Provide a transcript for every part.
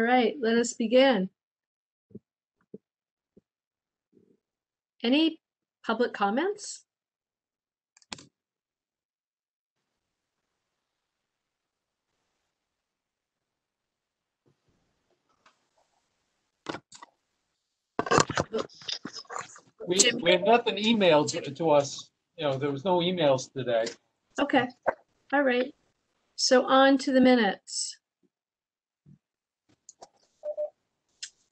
right, let us begin. Any public comments? We had nothing emailed to us. You know, there was no emails today. Okay, all right. So on to the minutes.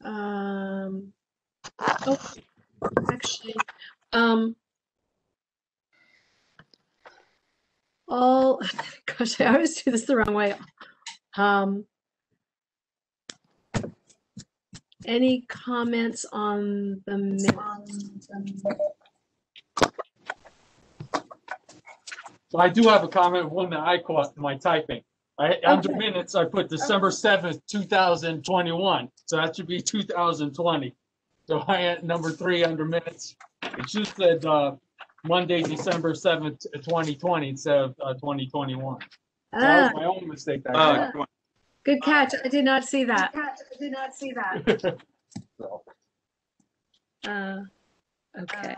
Oh, actually, gosh, I always do this the wrong way. Any comments on the minutes? So I do have a comment, one that I caught in my typing. Under minutes, I put December 7th, 2021. So that should be 2020. So I had number 3 under minutes. It just said Monday, December 7th, 2020 instead of 2021. So that was my own mistake. Good catch. I did not see that. Okay.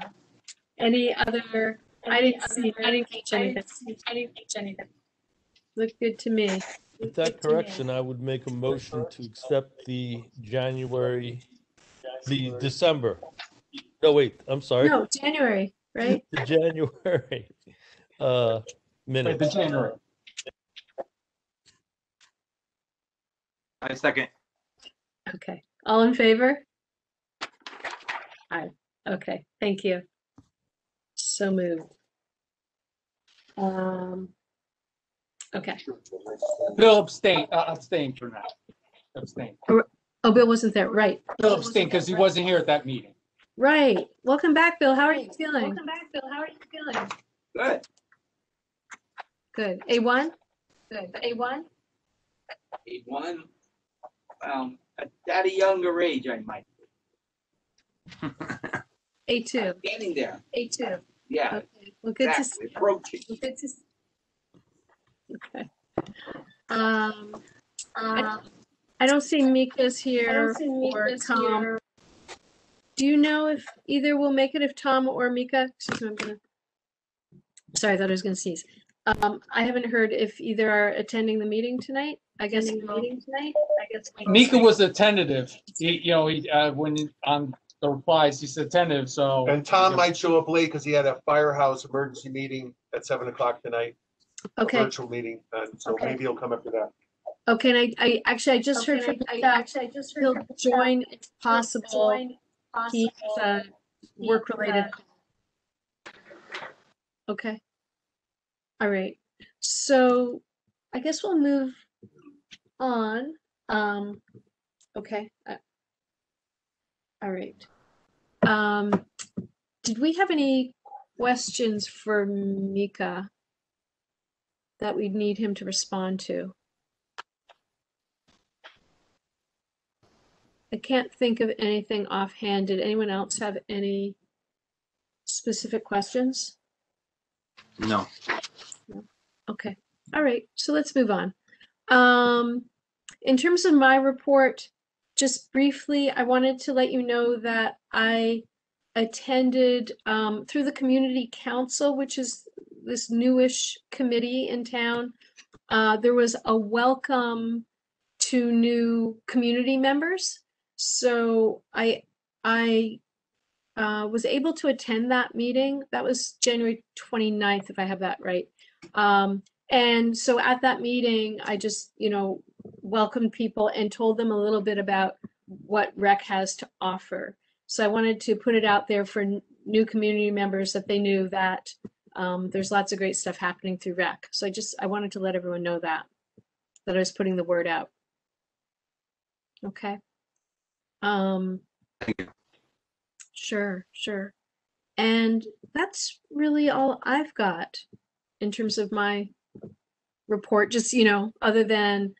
Any other? I didn't catch anything. Looked good to me. With that correction, I would make a motion to accept the December. No, wait, I'm sorry. No, January, right? The January minutes. The January. I second. Okay. All in favor? Aye. Okay. Thank you. So moved. Okay. Bill abstained for now. Abstained. Oh, Bill wasn't there. Right. Bill abstained because he wasn't here at that meeting. Right. Welcome back, Bill. How are you feeling? Good. Good. A1? A1. At a younger age, I might. A2. Standing there. A2. Yeah. Okay. Well, good exactly. Approaching. Okay. I don't see Mika's here or Tom. Do you know if either will make it, if Tom or Mika? Excuse me, sorry, I thought I was gonna sneeze. I haven't heard if either are attending the meeting tonight. I guess Mika was a tentative. He when on the replies he said tentative. So and Tom might show up late because he had a firehouse emergency meeting at 7 o'clock tonight. Okay. A virtual meeting, and so maybe he'll come after that. Okay, and I just heard from he'll join if possible. He's work-related. Okay. All right. So I guess we'll move on. Okay. All right. Did we have any questions for Mika that we'd need him to respond to? I can't think of anything offhand. Did anyone else have any specific questions? No. No. Okay. All right. So let's move on. In terms of my report, just briefly, I wanted to let you know that I attended through the Community Council, which is this newish committee in town. There was a welcome to new community members. So I was able to attend that meeting. That was January 29th, if I have that right. And so at that meeting, I just, welcomed people and told them a little bit about what REC has to offer. So I wanted to put it out there for new community members that they knew that there's lots of great stuff happening through REC. So I wanted to let everyone know that I was putting the word out. Okay. Thank you. Sure. And that's really all I've got in terms of my report. Just, other than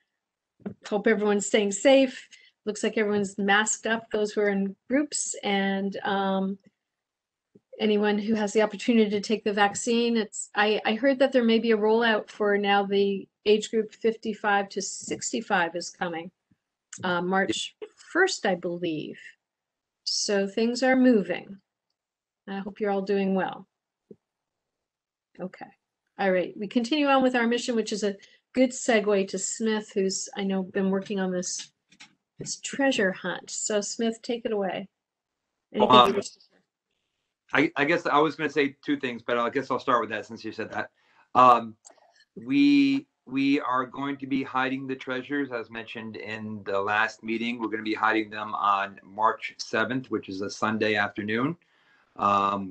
hope everyone's staying safe. Looks like everyone's masked up, those who are in groups, and anyone who has the opportunity to take the vaccine. I heard that there may be a rollout for now the age group 55 to 65 is coming. March 1st, I believe. So things are moving. I hope you're all doing well. Okay. All right. We continue on with our mission, which is a good segue to Smith, who's, I know, been working on this treasure hunt. So Smith, take it away. Anything you wish to share? I guess I was going to say two things, but I guess I'll start with that since you said that. We are going to be hiding the treasures, as mentioned in the last meeting. We're going to be hiding them on March 7th, which is a Sunday afternoon.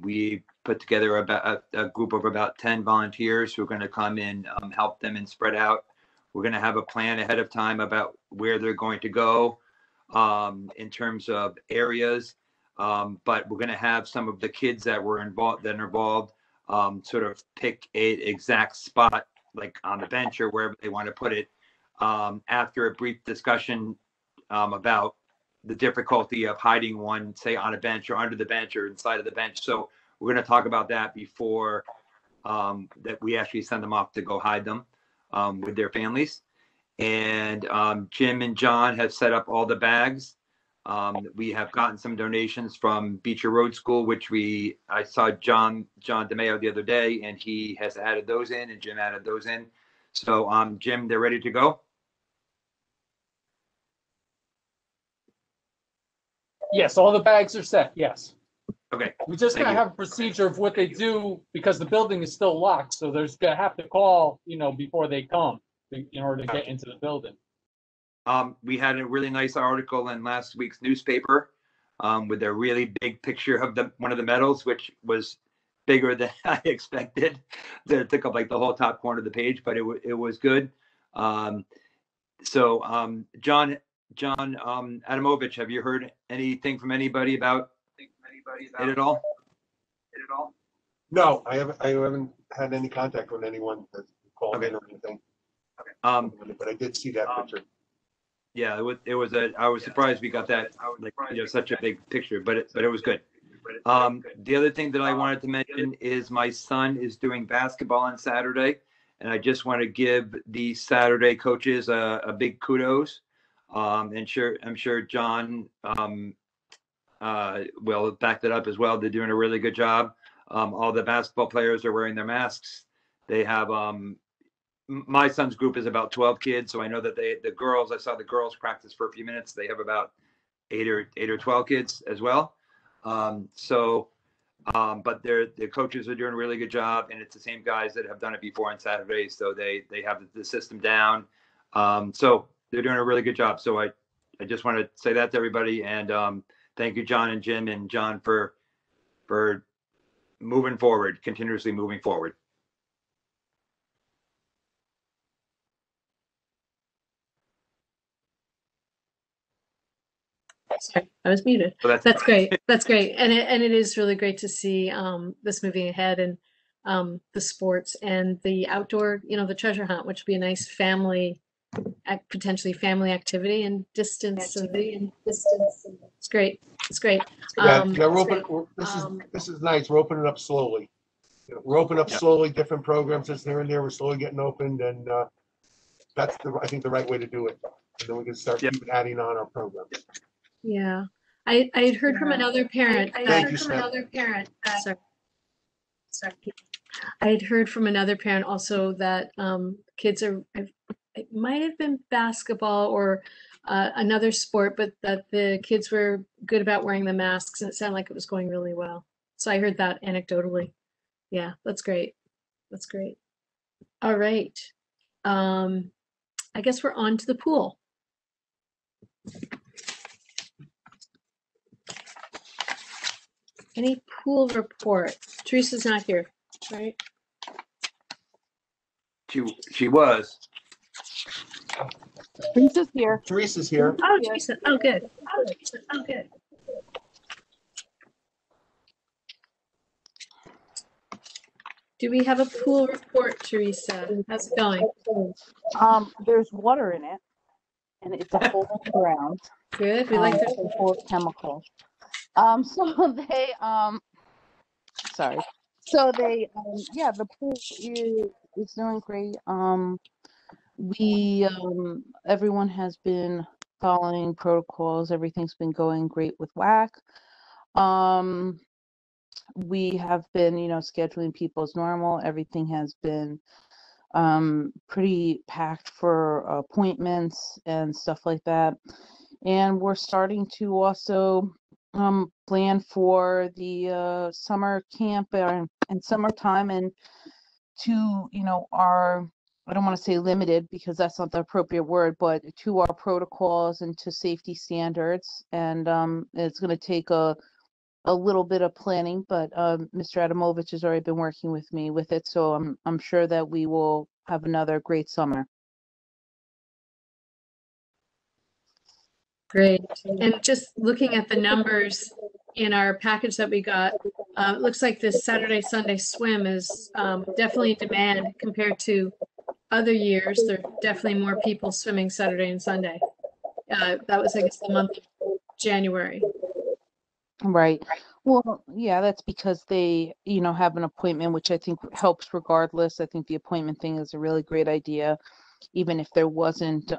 We put together about a group of about 10 volunteers who are going to come in, help them and spread out. We're going to have a plan ahead of time about where they're going to go in terms of areas. But we're going to have some of the kids that were involved, sort of pick a exact spot, like on the bench or wherever they want to put it, after a brief discussion about the difficulty of hiding one, say, on a bench or under the bench or inside of the bench. So we're going to talk about that before that we actually send them off to go hide them with their families. And Jim and John have set up all the bags. We have gotten some donations from Beecher Road School, which I saw John DeMeo the other day, and he has added those in, and Jim added those in. So Jim, they're ready to go. Yes, all the bags are set. Yes. Okay. We just Thank gotta you. have a procedure of what they do because the building is still locked. So there's gonna have to call, before they come in order to get into the building. We had a really nice article in last week's newspaper with a really big picture of one of the medals, which was bigger than I expected. It took up like the whole top corner of the page, but it was good. John Adamovich, have you heard anything from anybody about it at all? No, I haven't had any contact with anyone that's called in or anything. But I did see that picture. Yeah, it was I was surprised we got that, like, such a big picture, but it was good. The other thing that I wanted to mention is my son is doing basketball on Saturday, and I just want to give the Saturday coaches a big kudos. I'm sure John will back that up as well. They're doing a really good job. All the basketball players are wearing their masks. They have my son's group is about 12 kids, so I know that I saw the girls practice for a few minutes. They have about 8 or 12 kids as well. But the coaches are doing a really good job, and it's the same guys that have done it before on Saturdays, so they have the system down. So they're doing a really good job. So I just want to say that to everybody, and thank you, John and Jim and John, for moving forward, continuously moving forward. Sorry, I was muted. So That's great. That's great. And it is really great to see this moving ahead, and the sports and the outdoor, the treasure hunt, which would be a nice potentially family activity and distance. It's great. It's great. Yeah, this is nice. We're opening up slowly. We're opening up slowly, different programs that's here and there. We're slowly getting opened, and that's I think the right way to do it. And then we can start keeping adding on our programs. Yeah. I had heard from another parent. Thank you, Smith. Sorry. I had heard from another parent also that kids it might have been basketball or another sport, but that the kids were good about wearing the masks, and it sounded like it was going really well. So I heard that anecdotally. Yeah, that's great. That's great. All right. I guess we're on to the pool. Any pool report? Teresa's not here, right? She was. Teresa's here. Teresa's here. Oh, Teresa. Oh, good. Oh, good. Do we have a pool report, Teresa? How's it going? There's water in it, and it's a hole in the ground. Good. We like It's full of chemicals. So they the pool is doing great. Everyone has been following protocols. Everything's been going great with WAC. We have been, scheduling people as normal. Everything has been pretty packed for appointments and stuff like that. And we're starting to also plan for the summer camp and summertime, and to, our, I don't want to say limited because that's not the appropriate word, but to our protocols and to safety standards. And it's going to take a little bit of planning, but Mr. Adamovich has already been working with me with it, so I'm sure that we will have another great summer. Great. And just looking at the numbers in our package that we got, it looks like this Saturday, Sunday swim is definitely in demand compared to other years. There are definitely more people swimming Saturday and Sunday. That was, I guess, the month of January. Right. Well, yeah, that's because they, have an appointment, which I think helps regardless. I think the appointment thing is a really great idea. Even if there wasn't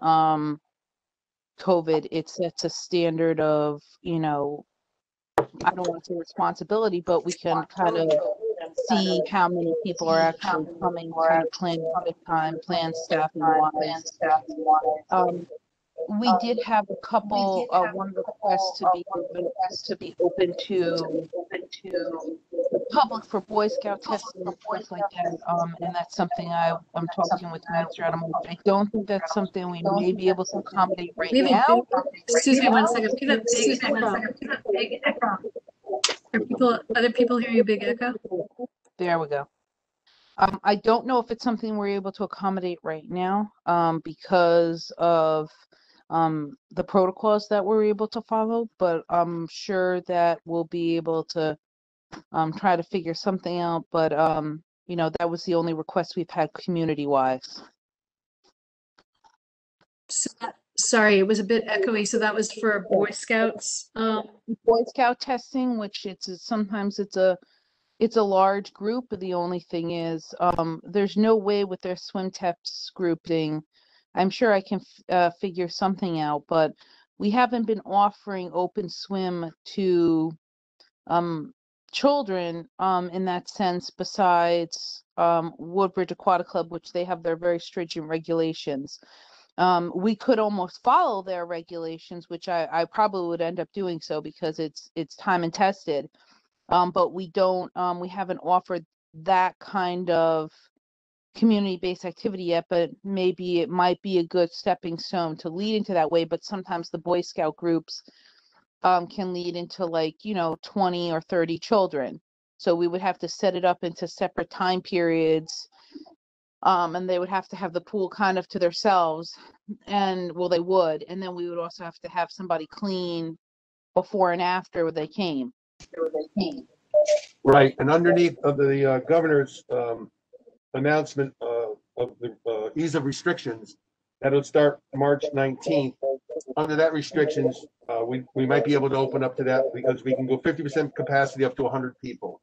COVID, it sets a standard of, I don't want to say responsibility, but we can kind of see how many people are actually coming, kind of plan ahead of time, plan staffing wise. We did have a couple, one request to be open to the public for Boy Scout testing and stuff like that. And that's something I'm talking with Mr. Animal. I don't think that's something we may be able to accommodate right We have now. excuse me one second. We have a big echo. Are other people hearing a big echo? There we go. I don't know if it's something we're able to accommodate right now, because of the protocols that we're able to follow, but I'm sure that we'll be able to try to figure something out. But that was the only request we've had community-wise. Sorry, it was a bit echoey. So that was for Boy Scouts. Boy Scout testing, which sometimes it's a large group, but the only thing is there's no way with their swim tests grouping. I'm sure I can figure something out, but we haven't been offering open swim to children in that sense, besides Woodbridge Aquatic Club, which they have their very stringent regulations. We could almost follow their regulations, which I probably would end up doing so because it's time and tested. But we haven't offered that kind of community-based activity yet, but maybe it might be a good stepping stone to lead into that way. But sometimes the Boy Scout groups can lead into 20 or 30 children. So we would have to set it up into separate time periods, and they would have to have the pool kind of to themselves, and they would, and then we would also have to have somebody clean before and after they came. Right, and underneath of the governor's announcement of the ease of restrictions, that'll start March 19th. Under that restrictions, we might be able to open up to that because we can go 50% capacity up to 100 people.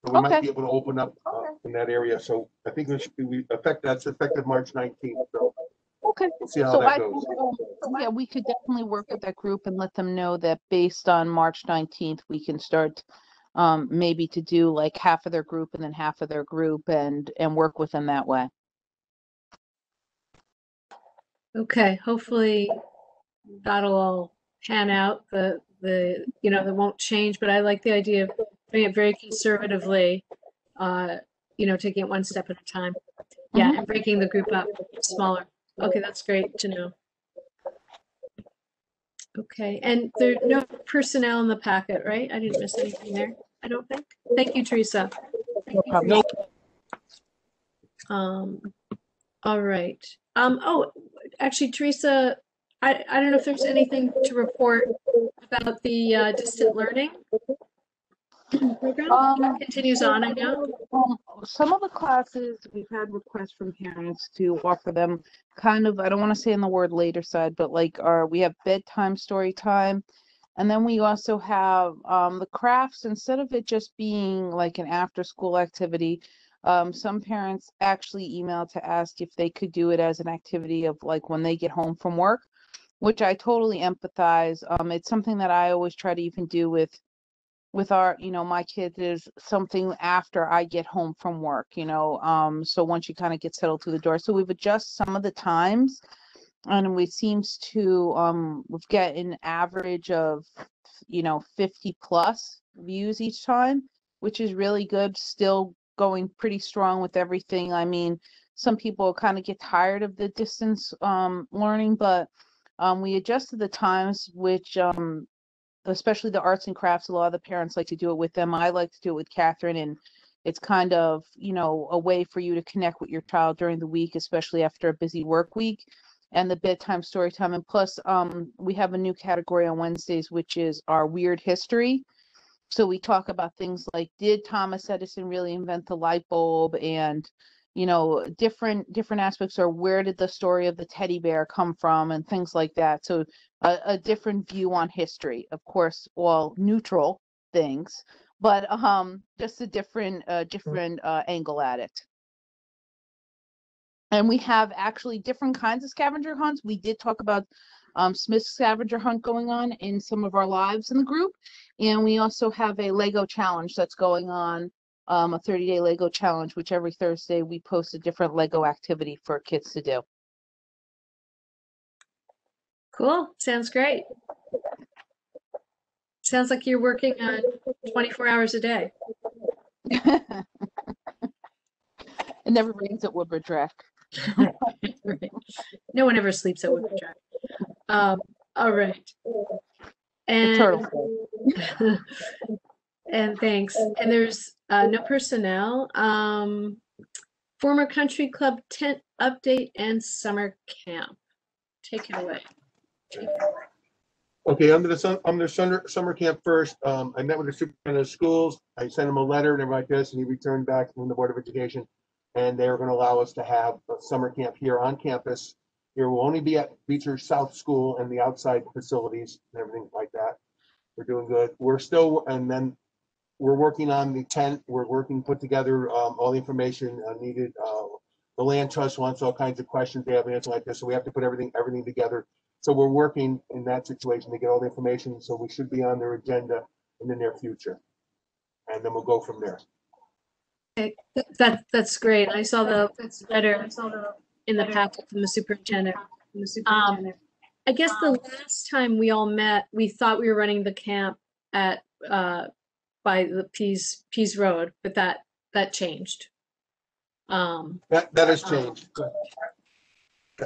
So we might be able to open up in that area. So I think that's effective March 19th. So okay, we'll see how that goes. Yeah, we could definitely work with that group and let them know that based on March 19th, we can start maybe to do like half of their group and then half of their group and work with them that way. Okay, hopefully that'll all pan out. They won't change, but I like the idea of doing it very conservatively, taking it one step at a time. Yeah, and breaking the group up smaller. Okay, that's great to know. Okay, and there's no personnel in the packet, right? I didn't miss anything there, I don't think. Thank you, Teresa. No problem. All right. Oh, actually, Teresa, I don't know if there's anything to report about the distant learning program. That continues on, I know. Some of the classes we've had requests from parents to offer them kind of, I don't want to say in the word later side, but we have bedtime story time. And then we also have the crafts, instead of it just being like an after school activity, some parents actually email to ask if they could do it as an activity of like when they get home from work. which I totally empathize. It's something that I always try to even do with our, my kids, is something after I get home from work, so once you kind of get settled through the door. So we've adjusted some of the times, and we seems to we've got an average of 50 plus views each time, which is really good. Still going pretty strong with everything. I mean, some people kind of get tired of the distance learning, but we adjusted the times, which especially the arts and crafts, a lot of the parents like to do it with them. I like to do it with Catherine, and it's kind of, a way for you to connect with your child during the week, especially after a busy work week. And the bedtime story time. And plus, we have a new category on Wednesdays, which is our weird history. So we talk about things like, did Thomas Edison really invent the light bulb? And different aspects, or where did the story of the teddy bear come from, and things like that. So a different view on history, of course, all neutral things, but just a different angle at it. And we have actually different kinds of scavenger hunts. We did talk about Smith's scavenger hunt going on in some of our lives in the group. And we also have a Lego challenge that's going on, a 30-day Lego challenge, which every Thursday we post a different Lego activity for kids to do. Cool. Sounds great. Sounds like you're working 24 hours a day. It never rains at Woodbridge Rec. Right. No one ever sleeps at Woodbridge Rec. All right. The turtle. And thanks. And there's no personnel. Former country club tent update and summer camp. Take it away. Okay, under the summer camp first, I met with the superintendent of schools. I sent him a letter and everything like this, and he returned back from the Board of Education, and they were going to allow us to have a summer camp here on campus. Here will only be at Beecher South School and the outside facilities and everything like that. We're doing good. We're still, and then we're working on the tent. We're working, put together all the information needed. The land trust wants all kinds of questions. They have answers like this, so we have to put everything together. So we're working in that situation to get all the information. So we should be on their agenda in the near future, and then we'll go from there. Okay. That's great. I saw the letter in the packet from the superintendent. I guess the last time we all met, we thought we were running the camp at by the Pease Road, but that changed. That has changed.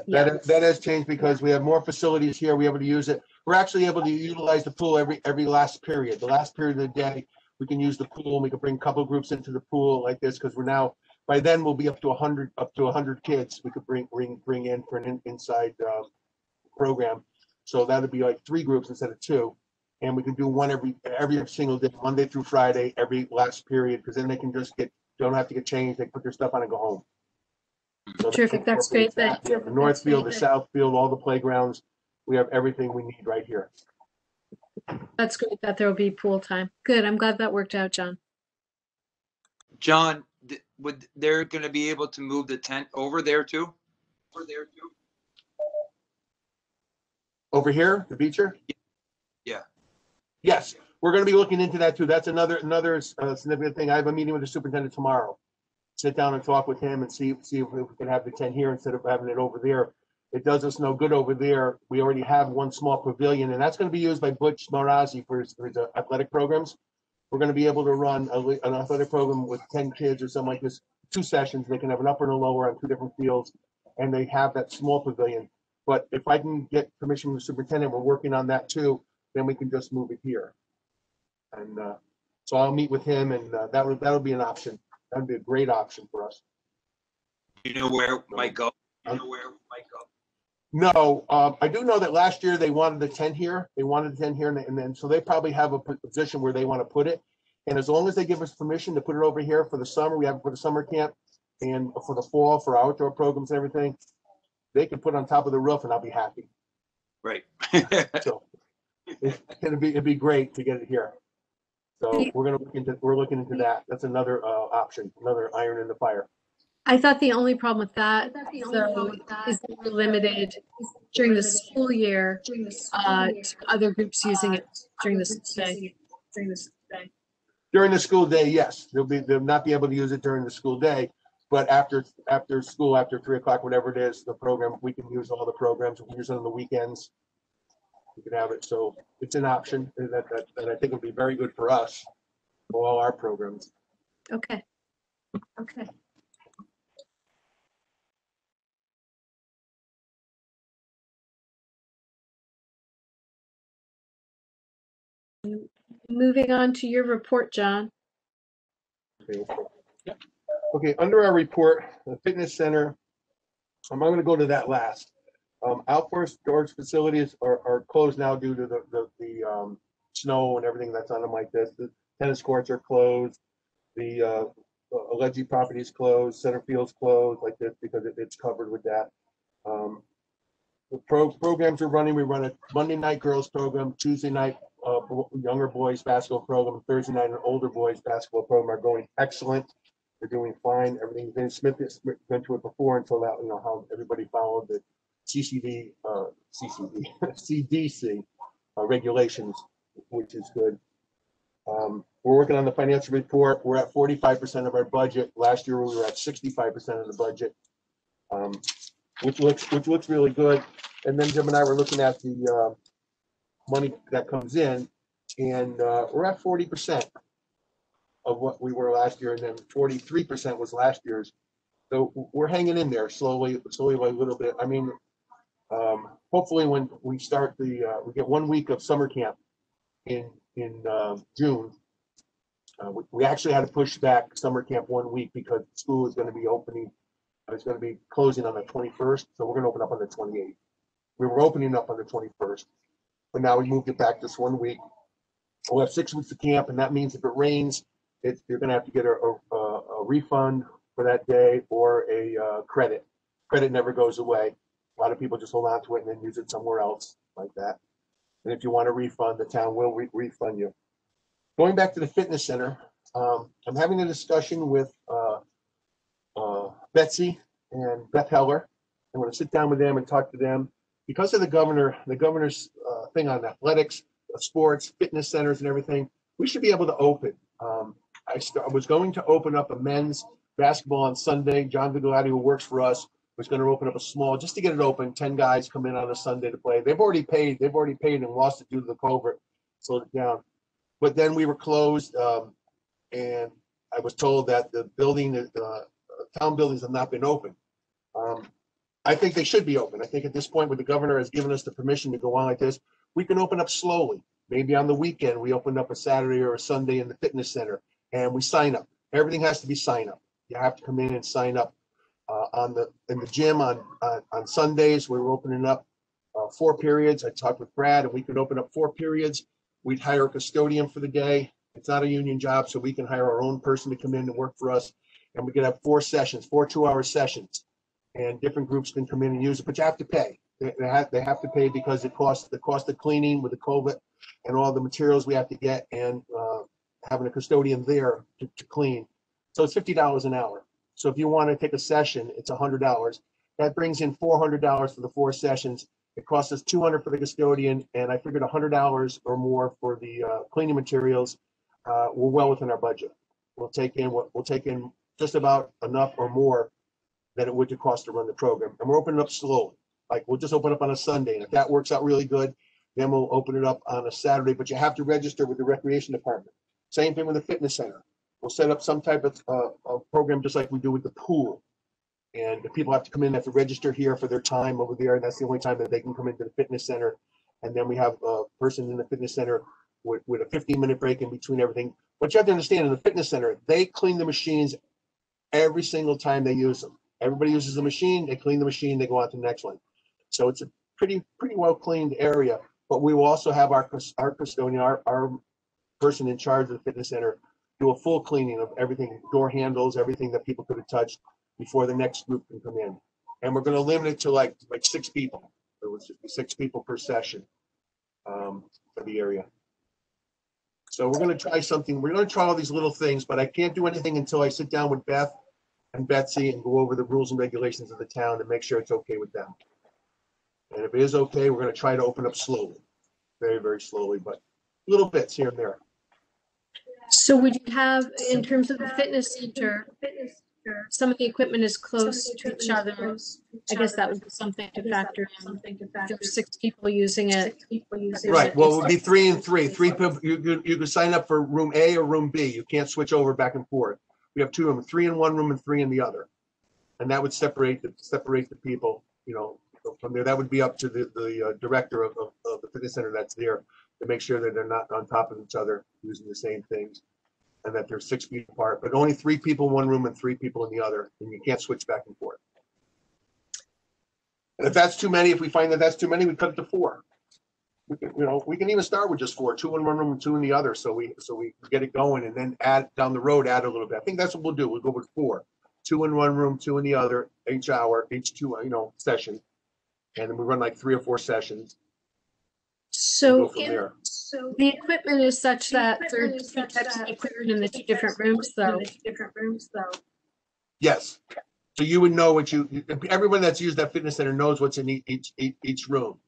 That has changed because we have more facilities here. We're able to use it. We're actually able to utilize the pool every last period. The last period of the day, we can use the pool, and we can bring a couple groups into the pool like this, because we're now, by then we'll be up to 100 kids we could bring in for an inside program. So that would be like 3 groups instead of 2, and we can do one every single day, Monday through Friday, every last period, because then they can just don't have to get changed. They put their stuff on and go home. So Terrific. That's great. the North Field, the South Field, all the playgrounds. We have everything we need right here. That's great that there will be pool time. Good. I'm glad that worked out, John. John, they're going to be able to move the tent over there too? Over here, the Beecher? Yeah. Yes, we're going to be looking into that too. That's another significant thing. I have a meeting with the superintendent tomorrow. Sit down and talk with him and see if we can have the tent here instead of having it over there. It does us no good over there. We already have one small pavilion, and that's going to be used by Butch Marazzi for his athletic programs. We're going to be able to run an athletic program with 10 kids or something like this, 2 sessions. They can have an upper and a lower on 2 different fields, and they have that small pavilion. But if I can get permission from the superintendent, we're working on that too, then we can just move it here. And so I'll meet with him, and that'll be an option. That'd be a great option for us. You know where it might go? No, I do know that last year they wanted the tent here. And then so they probably have a position where they want to put it. And as long as they give us permission to put it over here for the summer, we have it for the summer camp and for the fall for our outdoor programs and everything, they can put it on top of the roof, and I'll be happy. Right. So it'd be great to get it here. So we're looking into that. That's another option, another iron in the fire. I thought the only problem with that, though, is that we're limited during the school year to other groups using it during the school day. During the school day, yes, they'll not be able to use it during the school day, but after school, after 3 o'clock, whatever it is, the program, we can use all the programs. We can use it on the weekends. We can have it, so it's an option that I think will be very good for us, for all our programs. Okay. Okay. Moving on to your report, John. Okay, under our report, the fitness center, I'm going to go to that last. Outdoor storage facilities are closed now due to the snow and everything that's on them like this. The tennis courts are closed. The alleged property is closed. Center field's closed like this because it's covered with that. The programs are running. We run a Monday night girls program, Tuesday night younger boys basketball program, Thursday night an older boys basketball program are going excellent. They're doing fine. Everything's been Smith went to it before until that, how everybody followed the CDC regulations, which is good. We're working on the financial report. We're at 45% of our budget. Last year we were at 65% of the budget, which looks really good. And then Jim and I were looking at the money that comes in, and we're at 40% of what we were last year, and then 43% was last year's. So we're hanging in there slowly by a little bit. I mean, hopefully when we start we get 1 week of summer camp in June. We actually had to push back summer camp 1 week because school is going to be opening. It's going to be closing on the 21st, so we're going to open up on the 28th. We were opening up on the 21st, but now we moved it back this 1 week. We'll have 6 weeks of camp, and that means if it rains, you're going to have to get a refund for that day or a credit. Credit never goes away. A lot of people just hold on to it and then use it somewhere else like that. And if you want a refund, the town will refund you. Going back to the fitness center, I'm having a discussion with Betsy and Beth Heller. I'm going to sit down with them and talk to them. Because of the governor's thing on athletics, sports, fitness centers and everything, we should be able to open. I was going to open up a men's basketball on Sunday. John Vigilati, who works for us, was going to open up a small, just to get it open. 10 guys come in on a Sunday to play. They've already paid and lost it due to the COVID, slowed it down. But then we were closed, and I was told that the town buildings have not been open. I think they should be open. I think at this point, when the governor has given us the permission to go on like this, we can open up slowly. Maybe on the weekend, we open up a Saturday or a Sunday in the fitness center, and we sign up. Everything has to be sign up. You have to come in and sign up. In the gym on Sundays, we were opening up 4 periods. I talked with Brad, and we could open up 4 periods. We'd hire a custodian for the day. It's not a union job, so we can hire our own person to come in and work for us. And we could have 4 sessions, 4 2-hour sessions, and different groups can come in and use it. But you have to pay. They have to pay because it costs the cost of cleaning with the COVID and all the materials we have to get, and having a custodian there to clean. So it's $50 an hour. So if you want to take a session, it's $100. That brings in $400 for the 4 sessions. It costs us $200 for the custodian, and I figured $100 or more for the cleaning materials. We're well within our budget. We'll take in just about enough or more than it would to cost to run the program. And we're opening up slowly. Like, we'll just open up on a Sunday, and if that works out really good, then we'll open it up on a Saturday. But you have to register with the recreation department. Same thing with the fitness center. We'll set up some type of program just like we do with the pool. And the people have to come in, have to register here for their time over there, and that's the only time that they can come into the fitness center. And then we have a person in the fitness center with a 15-minute break in between everything. But you have to understand, in the fitness center, they clean the machines every single time they use them. Everybody uses the machine, they clean the machine, they go on to the next one. So it's a pretty well cleaned area. But we will also have our custodian, our person in charge of the fitness center, do a full cleaning of everything, door handles, everything that people could have touched before the next group can come in. And we're going to limit it to like 6 people. There was 6 people per session for the area. So we're going to try something. We're going to try all these little things, but I can't do anything until I sit down with Beth and Betsy and go over the rules and regulations of the town and make sure it's okay with them. And if it is okay, we're gonna try to open up slowly, very, very slowly, but little bits here and there. So would you have, in terms of the fitness center, some of the equipment is close to each other? I guess that would be something to factor in. If there's 6 people using it. Right, well, it would be 3 and 3. 3 people, you could sign up for room A or room B. You can't switch over back and forth. We have 2 rooms, 3 in one room and 3 in the other. And that would separate the people, you know, from there. That would be up to the director of the fitness center that's there to make sure that they're not on top of each other using the same things, and that they're 6 feet apart, but only 3 people in one room and 3 people in the other, and you can't switch back and forth. And if that's too many, if we find that that's too many, we cut it to 4. We can even start with just 4, 2 in one room and 2 in the other, so we get it going, and then add down the road, add a little bit. I think that's what we'll do. We'll go with 4, 2 in one room, 2 in the other, each hour, each 2, session, and then we run like 3 or 4 sessions. So Go from there. the equipment is such that there are different types of equipment in the 2 different rooms, though. Yes. So you would know everyone that's used that fitness center knows what's in each room.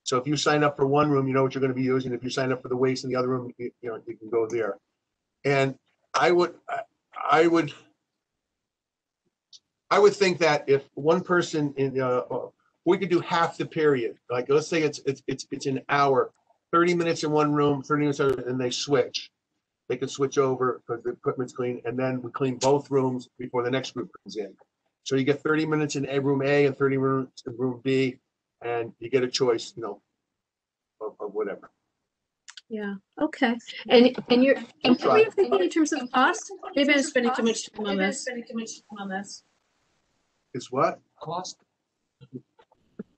So if you sign up for one room, you know what you're going to be using. If you sign up for the weights in the other room, you can go there. And I would think that if one person we could do half the period. Like, let's say it's an hour, 30 minutes in one room, 30 minutes, and they switch. They can switch over because the equipment's clean, and then we clean both rooms before the next group comes in. So you get 30 minutes in room A and 30 minutes in room B, and you get a choice, of whatever. Yeah, okay. And what were you thinking in terms of cost? Maybe I'm spending too much time on this. It's what? Cost?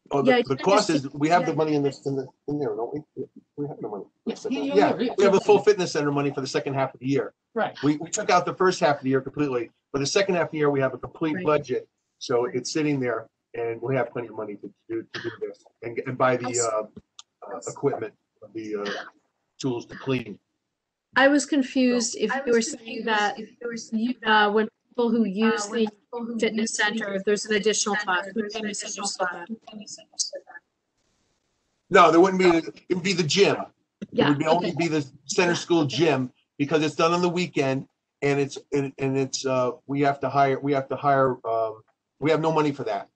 Oh, Yeah, the cost is, we have the money in there, don't we? We have the money. Yeah, we have the full fitness center money for the second half of the year. Right. We took out the first half of the year completely. For the second half of the year, we have a complete Right. budget. So it's sitting there, and we have plenty of money to do this and buy the equipment, the tools to clean. I was confused if you were saying that when people who use the fitness center, if there's an additional cost. No, there wouldn't be. It would be the gym. Yeah, It would only be the center school gym because it's done on the weekend, and it's we have to hire. We have no money for that,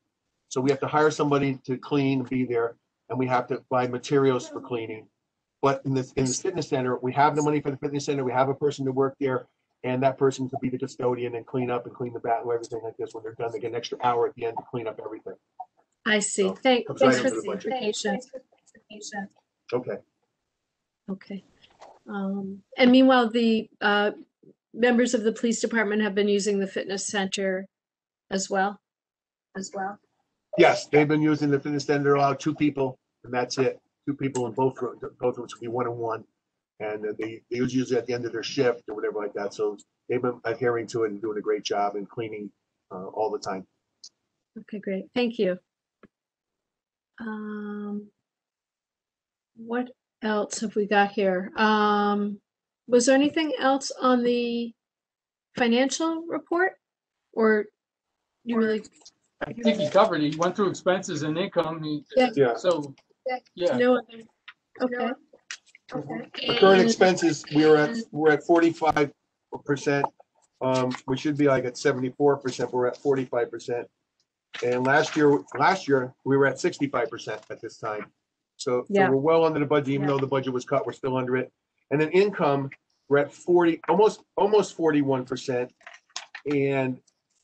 so we have to hire somebody to clean and be there, and we have to buy materials for cleaning. But in the fitness center, we have the money for the fitness center. We have a person to work there, and that person could be the custodian and clean up and clean the bath and everything like this. When they're done, they get an extra hour at the end to clean up everything. I see. So, Thanks comes for right the into the budget. clarification. Okay. Okay. And meanwhile, the members of the police department have been using the fitness center as well. Yes, they've been using the fitness center. They're allowed 2 people, and that's it. 2 people in both rooms. Both rooms will be 1-on-1, and they usually at the end of their shift or whatever like that. So they've been adhering to it and doing a great job and cleaning all the time. Okay, great. Thank you. What else have we got here? Was there anything else on the financial report, or you really? I think he covered it. He went through expenses and income. Yeah. So, yeah. No other. Okay. The current expenses, we're at 45%. We should be like at 74%. We're at 45%. And last year we were at 65% at this time. So we're well under the budget, even though the budget was cut, we're still under it. And then income, we're at 40, almost 41%. And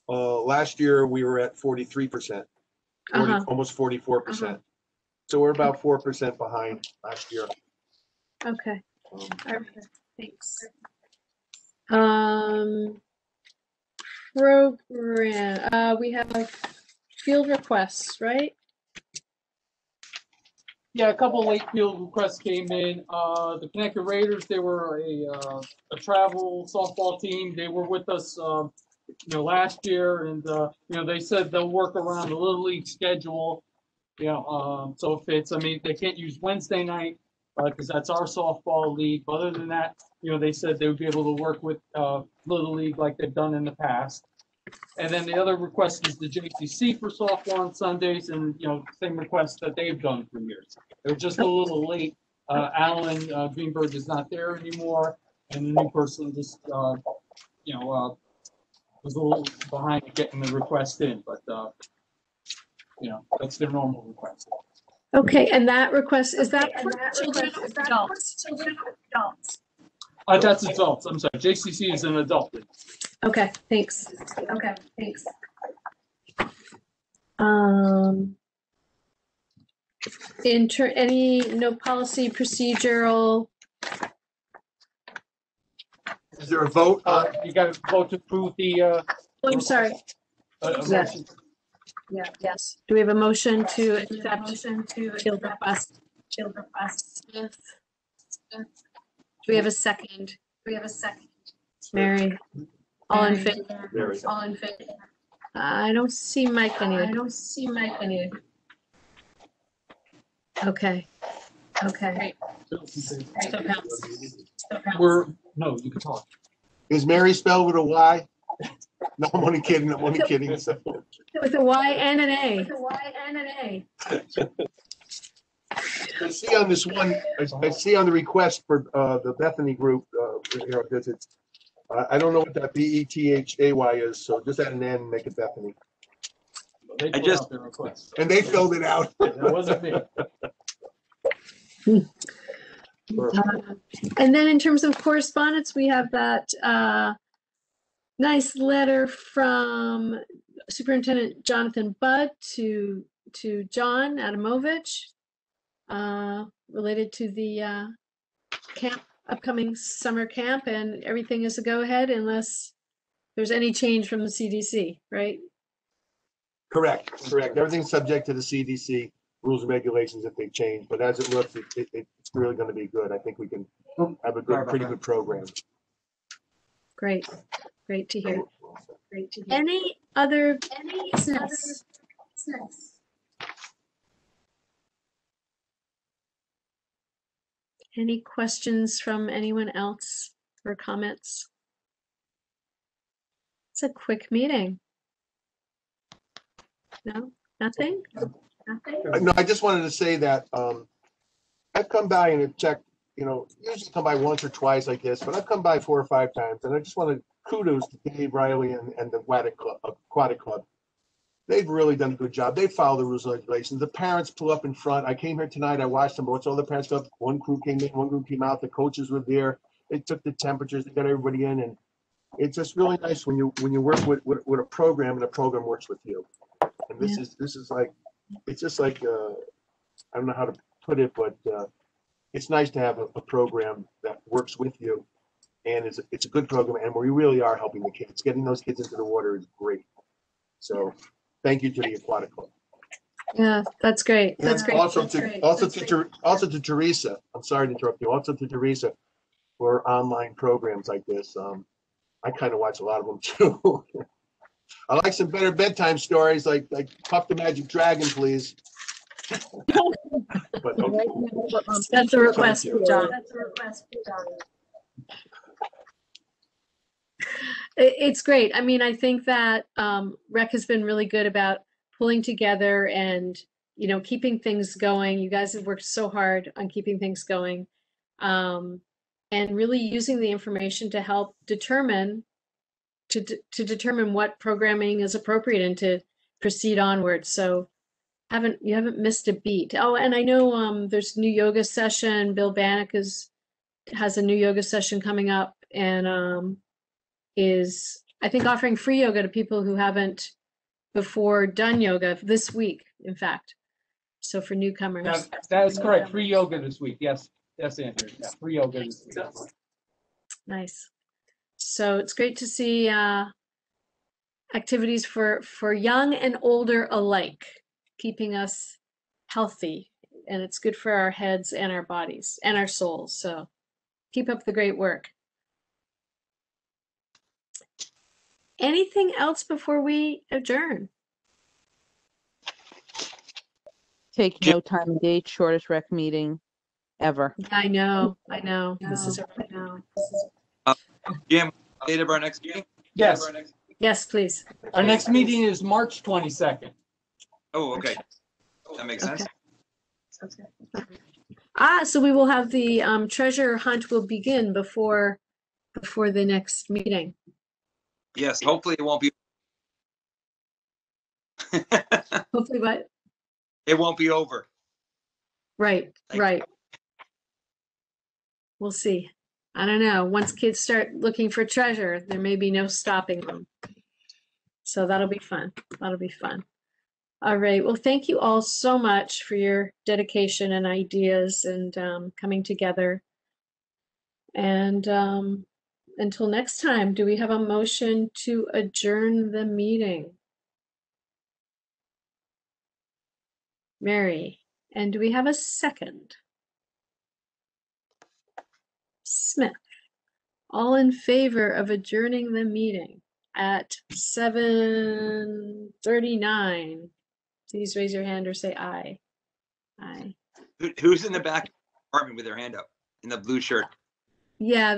last year we were at 43%, almost 44%. So we're about 4% behind last year. Okay. All right. Thanks. Program. We have field requests, right? Yeah, a couple of late field requests came in. The Connecticut Raiders, they were a travel softball team. They were with us, last year, and they said they'll work around the Little League schedule. So if they can't use Wednesday night because that's our softball league. But other than that, they said they would be able to work with Little League like they've done in the past. And then the other request is the JCC for softball on Sundays, and, same request that they've done for years. They're just a little late. Alan Greenberg is not there anymore, and the new person just, was a little behind getting the request in, but, that's their normal request. Okay, and that request, is that for children or adults? That's adults, I'm sorry. JCC is an adult. Okay, thanks. No policy procedural, Is there a vote? You got to vote to approve the, oh, I'm sorry. Yes. motion. Yes. Do we have a motion to accept field request? Smith. Do we have a second? Mary? All in favor? Mary. I don't see Mike anywhere. Okay. Great. So pass. No, you can talk. Is Mary spelled with a Y? No, I'm only kidding. So. With a Y and an A. I see on this one, I see on the request for the Bethany group visits. I don't know what that BETHAY is, so just add an N and make it Bethany. They I just- out their request. And they filled it out. That wasn't me. And then in terms of correspondence, we have that nice letter from Superintendent Jonathan Budd to John Adamovich related to the upcoming summer camp, and everything is a go-ahead unless there's any change from the CDC, right? Correct. Everything's subject to the CDC rules and regulations if they change, but as it looks, it's really going to be good. I think we can have a pretty good program. Great to hear. Any other business? Any questions from anyone else or comments? It's a quick meeting. No, nothing? No, I just wanted to say that I've come by and checked, usually come by once or twice, I guess, but I've come by 4 or 5 times, and I just want to kudos to Dave Riley and the Aquatic Club. They've really done a good job. They follow the rules and regulations. The parents pull up in front. I came here tonight. I watched them. Watched all the parents go up. One group came in, one group came out. The coaches were there. They took the temperatures. They got everybody in, and it's just really nice when you work with a program and the program works with you. And this is like, it's just like I don't know how to put it, but it's nice to have a program that works with you, and it's a good program, and we really are helping the kids. Getting those kids into the water is great. So thank you to the Aquatic Club. Yeah, that's great. That's great. Also to Teresa. I'm sorry to interrupt you. Also to Teresa for online programs like this. I kind of watch a lot of them too. I like some better bedtime stories, like Puff the Magic Dragon, please. But okay. That's a request, John. It's great. I mean, I think that Rec has been really good about pulling together and, keeping things going. You guys have worked so hard on keeping things going, and really using the information to help determine what programming is appropriate and to proceed onward. So you haven't missed a beat. Oh, and I know there's a new yoga session. Bill Bannock has a new yoga session coming up, and is, I think, offering free yoga to people who haven't before done yoga this week, in fact. So for newcomers. That is correct. Free yoga this week. Yes, Andrew. Yeah, free yoga this week. Nice. So it's great to see activities for young and older alike, keeping us healthy, and it's good for our heads and our bodies and our souls. So keep up the great work. Anything else before we adjourn? Take no time and date, shortest rec meeting ever. I know. This is Jim, date of our next meeting? Yes. Yes, please. Our next meeting is March 22nd. Oh, okay. That makes sense. So we will have the treasure hunt will begin before the next meeting. Yes, hopefully it won't be. Hopefully, what? It won't be over. Right, Thank right. We'll see. I don't know. Once kids start looking for treasure, there may be no stopping them. So that'll be fun. That'll be fun. All right. Well, thank you all so much for your dedication and ideas and coming together. And until next time, do we have a motion to adjourn the meeting? Mary. And do we have a second? Smith. All in favor of adjourning the meeting at 7:39? Please raise your hand or say aye. Aye. Who's in the back apartment with their hand up in the blue shirt? Yeah,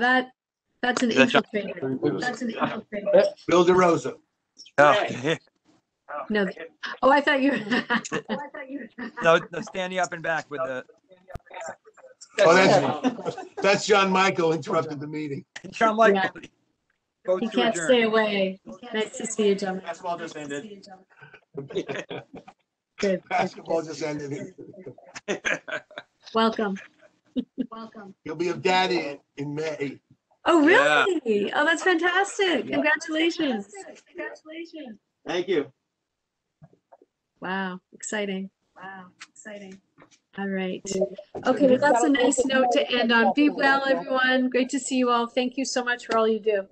that's an Is that John? infiltrator. That's an infiltrator. Bill DeRosa. Oh, No. Oh, I thought you. no, standing up and back with the. Oh, that's John Michael interrupted the meeting. John Michael. Yeah. Votes He to can't adjourn. stay away. Nice to see you, John. Basketball just ended. Good. Basketball just ended. Welcome. Welcome. He'll be a daddy in May. Oh, Yeah. really? Oh, that's fantastic. Congratulations. Thank you. Wow. Exciting. All right. Okay, well, that's a nice note to end on. Be well, everyone. Great to see you all. Thank you so much for all you do.